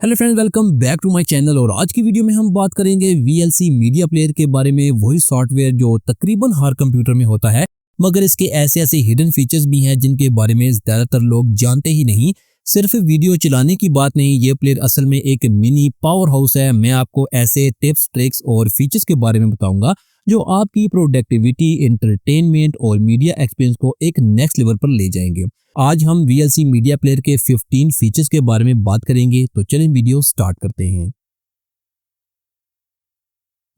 Hello friends, welcome back to my channel. और आज की वीडियो में हम बात करेंगे VLC मीडिया प्लेयर के बारे में। वही सॉफ्टवेयर जो तकरीबन हर कंप्यूटर में होता है, मगर इसके ऐसे ऐसे हिडन फीचर्स भी हैं जिनके बारे में ज़्यादातर लोग जानते ही नहीं। सिर्फ वीडियो चलाने की बात नहीं, ये प्लेयर असल में एक मिनी पावर हाउस है। मैं आपको ऐसे टिप्स, ट्रिक्स और फीचर्स के बारे में बताऊंगा जो आपकी प्रोडक्टिविटी, एंटरटेनमेंट और मीडिया एक्सपीरियंस को एक नेक्स्ट लेवल पर ले जाएंगे। आज हम VLC मीडिया प्लेयर के 15 फीचर्स के बारे में बात करेंगे, तो चलें वीडियो स्टार्ट करते हैं।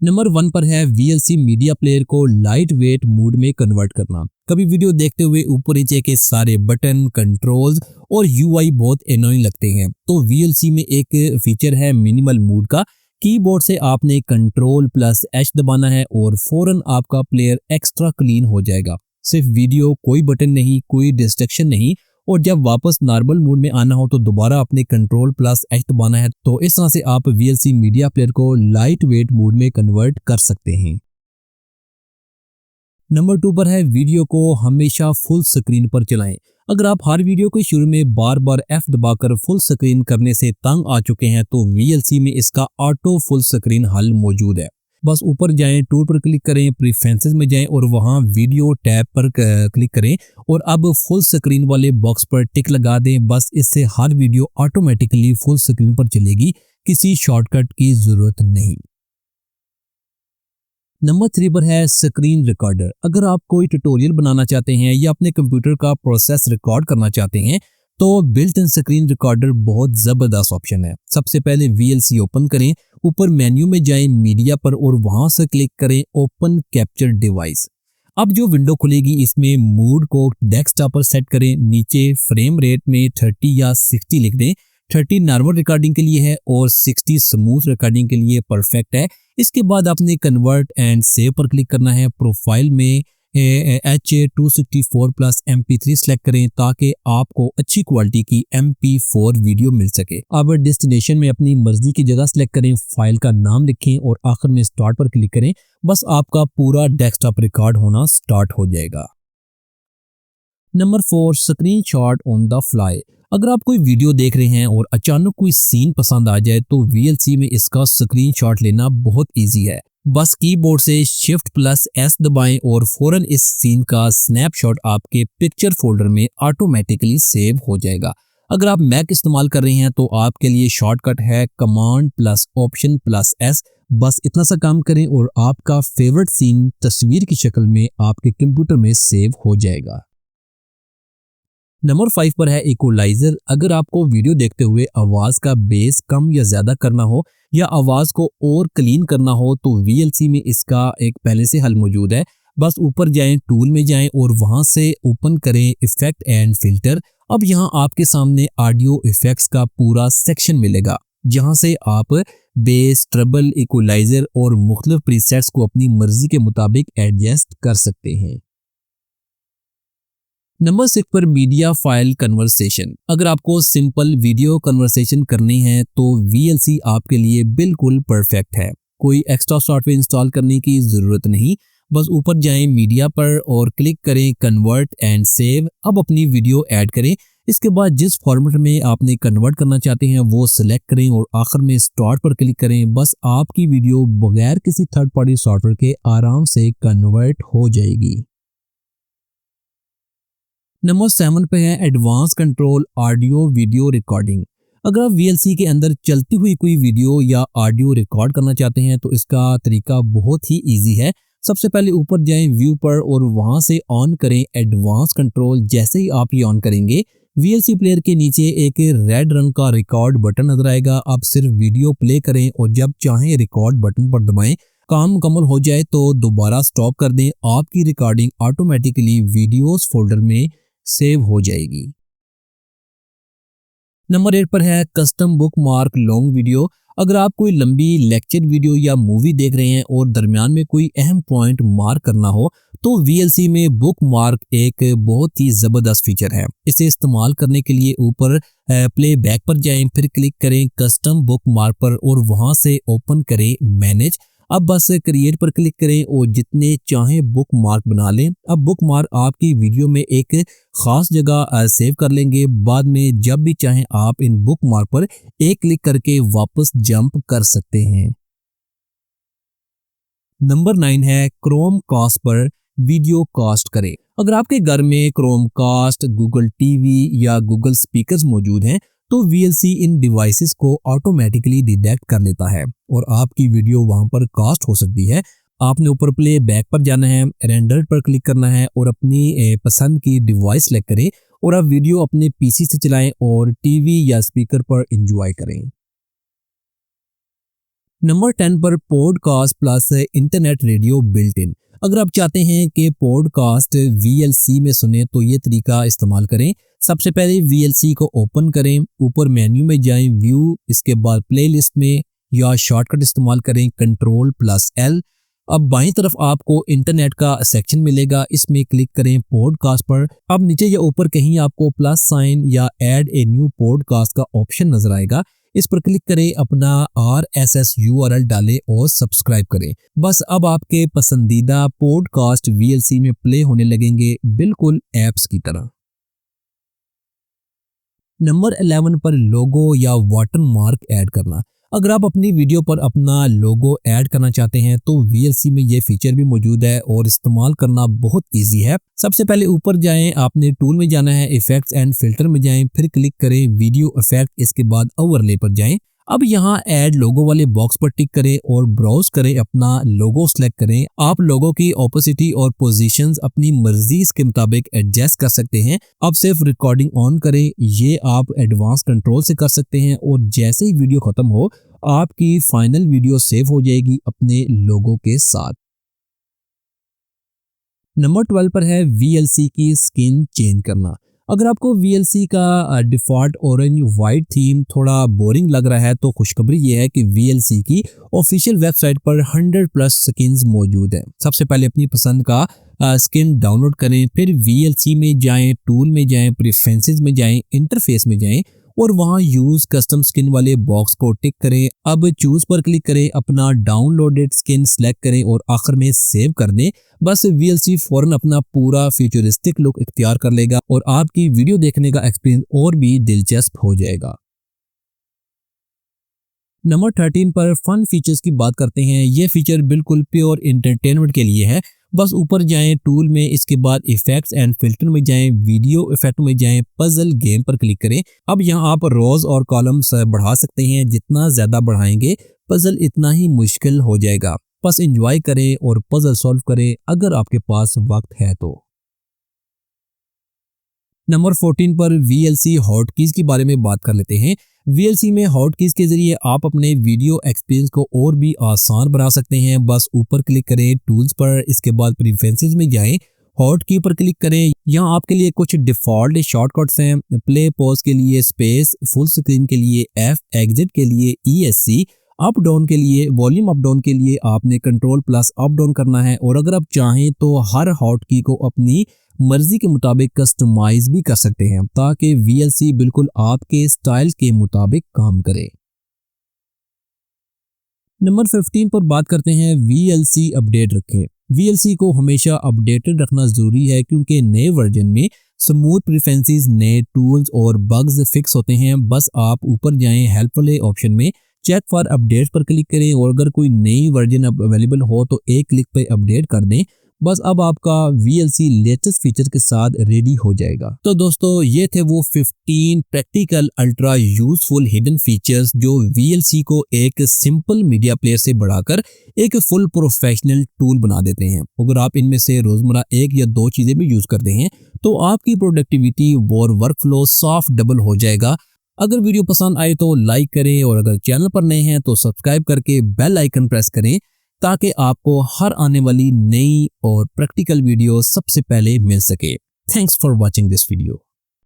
नंबर 1 पर है VLC मीडिया प्लेयर को लाइट वेट मोड में कन्वर्ट करना। कभी वीडियो देखते हुए ऊपर नीचे के सारे बटन, कंट्रोल्स और UI बहुत एनोइंग लगते हैं, तो VLC में एक फीचर है मिनिमल मोड का। कीबोर्ड से आपने Ctrl+H दबाना है और फौरन आपका प्लेयर एक्स्ट्रा क्लीन हो जाएगा। सिर्फ वीडियो, कोई बटन नहीं, कोई डिस्ट्रैक्शन नहीं। और जब वापस नॉर्मल मोड में आना हो तो दोबारा आपने Ctrl+H दबाना है। तो इस तरह से आप VLC मीडिया प्लेयर को लाइट वेट मोड में कन्वर्ट कर सकते हैं। नंबर 2 पर है वीडियो को हमेशा फुल स्क्रीन पर चलाएं। अगर आप हर वीडियो के शुरू में बार बार F दबाकर फुल स्क्रीन करने से तंग आ चुके हैं, तो VLC में इसका ऑटो फुल स्क्रीन हल मौजूद है। बस ऊपर जाएं, टूल पर क्लिक करें, प्रेफरेंसेस में जाएं और वहां वीडियो टैब पर क्लिक करें और अब फुल स्क्रीन वाले बॉक्स पर टिक लगा दें। बस इससे हर वीडियो ऑटोमेटिकली फुल स्क्रीन पर चलेगी, किसी शॉर्टकट की जरूरत नहीं। नंबर 3 पर है स्क्रीन रिकॉर्डर। अगर आप कोई ट्यूटोरियल बनाना चाहते हैं या अपने कंप्यूटर का प्रोसेस रिकॉर्ड करना चाहते हैं, तो बिल्ट इन स्क्रीन रिकॉर्डर बहुत ज़बरदस्त ऑप्शन है। सबसे पहले VLC ओपन करें, ऊपर मेन्यू में जाएं, मीडिया पर, और वहां से क्लिक करें ओपन कैप्चर डिवाइस। अब जो विंडो खुलेगी इसमें मोड को डेस्कटॉप पर सेट करें। नीचे फ्रेम रेट में 30 या 60 लिख दें। 30 नॉर्मल रिकॉर्डिंग के लिए है और 60 स्मूथ रिकॉर्डिंग के लिए परफेक्ट है। इसके बाद आपने कन्वर्ट एंड सेव पर क्लिक करना है। प्रोफाइल में H264+ MP3 सेलेक्ट करें ताकि आपको अच्छी क्वालिटी की MP4 वीडियो मिल सके। अब डेस्टिनेशन में अपनी मर्जी की जगह सेलेक्ट करें, फाइल का नाम लिखें और आखिर में स्टार्ट पर क्लिक करें। बस आपका पूरा डेस्कटॉप रिकॉर्ड होना स्टार्ट हो जाएगा। Number 4, screenshot on the fly. अगर आप कोई वीडियो देख रहे हैं और अचानक कोई सीन पसंद आ जाए, तो VLC में इसका स्क्रीनशॉट लेना बहुत इजी है। बस कीबोर्ड से Shift+S दबाएं और फौरन इस सीन का स्नैपशॉट आपके पिक्चर फोल्डर में ऑटोमेटिकली सेव हो जाएगा। अगर आप मैक इस्तेमाल कर रहे हैं तो आपके लिए शॉर्टकट है Command+Option+S। बस इतना सा काम करें और आपका फेवरेट सीन तस्वीर की शक्ल में आपके कंप्यूटर में सेव हो जाएगा। नंबर 5 पर है इक्वलाइजर। अगर आपको वीडियो देखते हुए आवाज़ का बेस कम या ज़्यादा करना हो या आवाज़ को और क्लीन करना हो, तो VLC में इसका एक पहले से हल मौजूद है। बस ऊपर जाएं, टूल में जाएं और वहां से ओपन करें इफेक्ट एंड फिल्टर। अब यहां आपके सामने ऑडियो इफेक्ट्स का पूरा सेक्शन मिलेगा, जहां से आप बेस, ट्रबल, इक्वलाइजर और मुख्तलिफ प्रीसेट्स को अपनी मर्जी के मुताबिक एडजस्ट कर सकते हैं। नंबर 6 पर मीडिया फाइल कन्वर्सेशन। अगर आपको सिंपल वीडियो कन्वर्सेशन करनी है तो VLC आपके लिए बिल्कुल परफेक्ट है। कोई एक्स्ट्रा सॉफ्टवेयर इंस्टॉल करने की ज़रूरत नहीं। बस ऊपर जाएं, मीडिया पर, और क्लिक करें कन्वर्ट एंड सेव। अब अपनी वीडियो ऐड करें। इसके बाद जिस फॉर्मेट में आपने कन्वर्ट करना चाहते हैं वो सिलेक्ट करें और आखिर में स्टार्ट पर क्लिक करें। बस आपकी वीडियो बगैर किसी थर्ड पार्टी सॉफ्टवेयर के आराम से कन्वर्ट हो जाएगी। नंबर 7 पे है advance control audio video recording. अगर आप VLC के अंदर चलती हुई कोई वीडियो या ऑडियो रिकॉर्ड करना चाहते हैं तो इसका तरीका बहुत ही इजी है। सबसे पहले ऊपर जाएं व्यू पर और वहां से ऑन करें एडवांस कंट्रोल। जैसे ही आप ये ऑन करेंगे, VLC प्लेयर के नीचे एक रेड रंग का रिकॉर्ड बटन नजर आएगा। आप सिर्फ वीडियो प्ले करें और जब चाहें रिकॉर्ड बटन पर दबाएं। काम मुकम्मल हो जाए तो दोबारा स्टॉप कर दें। आपकी रिकॉर्डिंग ऑटोमेटिकली वीडियोस फोल्डर में सेव हो जाएगी। नंबर 8 पर है custom book mark long video. अगर आप कोई लंबी लेक्चर वीडियो या मूवी देख रहे हैं और दरमियान में कोई अहम पॉइंट मार्क करना हो, तो VLC में बुक मार्क एक बहुत ही ज़बरदस्त फीचर है। इसे इस्तेमाल करने के लिए ऊपर प्ले बैक पर जाएं, फिर क्लिक करें कस्टम बुक मार्क पर और वहां से ओपन करें मैनेज। अब बस क्रिएट पर क्लिक करें और जितने चाहें बुक मार्क बना लें। अब बुक मार्क आपकी वीडियो में एक खास जगह सेव कर लेंगे। बाद में जब भी चाहें आप इन बुक मार्क पर एक क्लिक करके वापस जंप कर सकते हैं। नंबर 9 है क्रोम कास्ट पर वीडियो कास्ट करें। अगर आपके घर में क्रोम कास्ट, गूगल टीवी या गूगल स्पीकर्स मौजूद हैं तो VLC इन डिवाइसेस को ऑटोमेटिकली डिटेक्ट कर लेता है और आपकी वीडियो वहां पर कास्ट हो सकती है। आपने ऊपर प्ले बैक पर जाना है, रेंडर पर क्लिक करना है और अपनी पसंद की डिवाइस सेलेक्ट करें और आप वीडियो अपने PC से चलाएं और टीवी या स्पीकर पर एंजॉय करें। नंबर 10 पर podcast plus internet radio built in. अगर आप चाहते हैं कि पॉडकास्ट VLC में सुने तो ये तरीका इस्तेमाल करें। सबसे पहले VLC को ओपन करें, ऊपर मेन्यू में जाएं, व्यू, इसके बाद प्लेलिस्ट में या शॉर्टकट इस्तेमाल करें Ctrl+L। अब बाईं तरफ आपको इंटरनेट का सेक्शन मिलेगा, इसमें क्लिक करें पॉडकास्ट पर। अब नीचे या ऊपर कहीं आपको प्लस साइन या ऐड ए न्यू पॉडकास्ट का ऑप्शन नजर आएगा, इस पर क्लिक करें, अपना RSS URL डालें और सब्सक्राइब करें। बस अब आपके पसंदीदा पॉडकास्ट VLC में प्ले होने लगेंगे, बिल्कुल ऐप्स की तरह। नंबर 11 पर लोगो या वाटरमार्क ऐड करना। अगर आप अपनी वीडियो पर अपना लोगो ऐड करना चाहते हैं तो VLC में ये फीचर भी मौजूद है और इस्तेमाल करना बहुत इजी है। सबसे पहले ऊपर जाएं, आपने टूल में जाना है, इफेक्ट्स एंड फिल्टर में जाएं, फिर क्लिक करें वीडियो इफेक्ट, इसके बाद ओवरले पर जाएं। अब यहाँ ऐड लोगो वाले बॉक्स पर टिक करें और ब्राउज करें, अपना लोगो सेलेक्ट करें। आप लोगो की ओपेसिटी और पोजीशंस अपनी मर्जी के मुताबिक एडजस्ट कर सकते हैं। अब सिर्फ रिकॉर्डिंग ऑन करें, ये आप एडवांस कंट्रोल से कर सकते हैं और जैसे ही वीडियो खत्म हो आपकी फाइनल वीडियो सेव हो जाएगी अपने लोगो के साथ। नंबर 12 पर है VLC की स्किन चेंज करना। अगर आपको VLC का डिफॉल्ट ऑरेंज वाइट थीम थोड़ा बोरिंग लग रहा है तो खुशखबरी ये है कि VLC की ऑफिशियल वेबसाइट पर 100+ स्किन्स मौजूद है। सबसे पहले अपनी पसंद का स्किन डाउनलोड करें, फिर VLC में जाएं, टूल में जाएं, प्रेफरेंसेस में जाएं, इंटरफेस में जाएं और वहां यूज कस्टम स्किन वाले बॉक्स को टिक करें। अब चूज पर क्लिक करें, अपना डाउनलोडेड स्किन सेलेक्ट करें और आखिर में सेव कर दें। बस VLC फौरन अपना पूरा फ्यूचरिस्टिक लुक इख्तियार कर लेगा और आपकी वीडियो देखने का एक्सपीरियंस और भी दिलचस्प हो जाएगा। नंबर 13 पर फन फीचर्स की बात करते हैं। ये फीचर बिल्कुल प्योर एंटरटेनमेंट के लिए है। बस ऊपर जाएं टूल में, इसके बाद इफेक्ट्स एंड फिल्टर में जाएं, वीडियो इफेक्ट में जाएं, पजल गेम पर क्लिक करें। अब यहाँ आप रोज और कॉलम्स बढ़ा सकते हैं, जितना ज्यादा बढ़ाएंगे पजल इतना ही मुश्किल हो जाएगा। बस एंजॉय करें और पजल सॉल्व करें अगर आपके पास वक्त है तो। नंबर 14 पर VLC हॉटकीज के बारे में बात कर लेते हैं। VLC में हॉटकीज के जरिए आप अपने वीडियो एक्सपीरियंस को और भी आसान बना सकते हैं। बस ऊपर क्लिक करें टूल्स पर, इसके बाद प्रेफरेंसेस में जाएं, हॉटकी पर क्लिक करें। यहाँ आपके लिए कुछ डिफॉल्ट शॉर्टकट्स हैं। प्ले पॉज के लिए स्पेस, फुल स्क्रीन के लिए F, एग्जिट के लिए ESC, अप डाउन के लिए, वॉल्यूम अप डाउन के लिए आपने Ctrl+ अप डाउन करना है और अगर आप चाहें तो हर हॉटकी को अपनी मर्जी के मुताबिक कस्टमाइज भी कर सकते हैं ताकि VLC बिल्कुल आपके स्टाइल के मुताबिक काम करे। नंबर 15 पर बात करते हैं VLC अपडेट रखें। VLC को हमेशा अपडेटेड रखना जरूरी है क्योंकि नए वर्जन में स्मूथ प्रेफरेंसेस, नए टूल्स और बग्स फिक्स होते हैं। बस आप ऊपर जाएं, हेल्प वाले ऑप्शन में चेक फॉर अपडेट पर क्लिक करें और अगर कोई नई वर्जन अवेलेबल हो तो एक क्लिक पे अपडेट कर दें। बस अब आपका VLC लेटेस्ट फीचर के साथ रेडी हो जाएगा। तो दोस्तों ये थे वो 15 practical ultra useful hidden features जो VLC को एक सिंपल मीडिया प्लेयर से बढ़ाकर एक फुल प्रोफेशनल टूल बना देते हैं। अगर आप इनमें से रोजमर्रा एक या दो चीजें भी यूज करते हैं तो आपकी प्रोडक्टिविटी और वर्क फ्लो साफ डबल हो जाएगा। अगर वीडियो पसंद आए तो लाइक करें और अगर चैनल पर नए हैं तो सब्सक्राइब करके बेल आइकन प्रेस करें ताकि आपको हर आने वाली नई और प्रैक्टिकल वीडियो सबसे पहले मिल सके। Thanks for watching this video.